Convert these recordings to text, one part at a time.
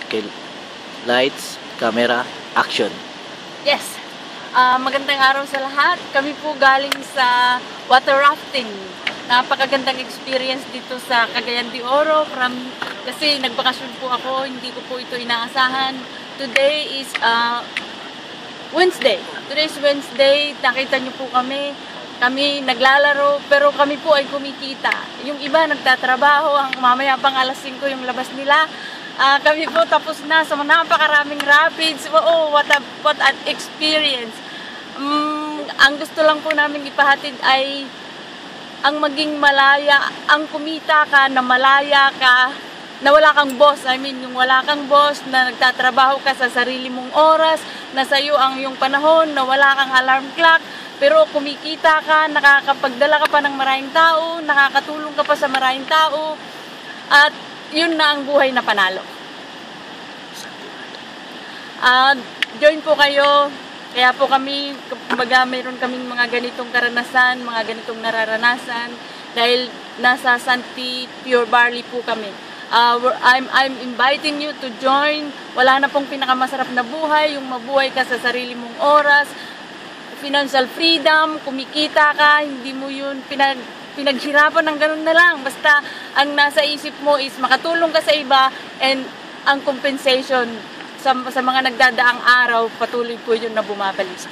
Okay. Lights, camera, action. Yes. Magandang araw sa lahat. Kami po galing sa water rafting. Napakagandang experience dito sa Cagayan de Oro. Kasi nagbakasyon po ako, hindi ko po ito inaasahan. Today is Wednesday. Today is Wednesday. Nakita niyo po kami naglalaro, pero kami po ay kumikita. Yung iba nagtatrabaho, ang mamaya pang alas 5 yung labas nila. Kami po tapos na sa napakaraming rapids. Oh, what an experience. Ang gusto lang po namin ipahatid ay ang maging malaya, ang kumita ka na malaya ka, na wala kang boss. I mean, yung wala kang boss, na nagtatrabaho ka sa sarili mong oras, na sa'yo ang yung panahon, na wala kang alarm clock, pero kumikita ka, nakakapagdala ka pa ng maraming tao, nakakatulong ka pa sa maraming tao, at yun na ang buhay na panalo. Join po kayo, kaya po kami, kumbaga mayroon kaming mga ganitong karanasan, mga ganitong nararanasan, dahil nasa Santi Pure Barley po kami. I'm inviting you to join. Wala na pong pinakamasarap na buhay, yung mabuhay ka sa sarili mong oras, financial freedom, kumikita ka, hindi mo yun pinaghirapan ng ganun na lang. Basta ang nasa isip mo is makatulong ka sa iba, and ang compensation sa mga nagdadaang araw, patuloy po yun na bumabalik.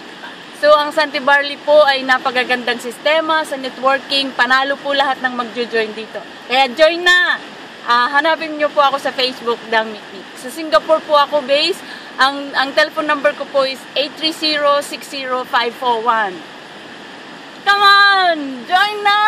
So ang Santi Barley po ay napagagandang sistema sa networking. Panalo po lahat ng magjo-join dito. Kaya join na! Hanapin nyo po ako sa Facebook, Dang Mikmik. Sa Singapore po ako based. Ang telephone number ko po is 830-60541. Come on! Join na!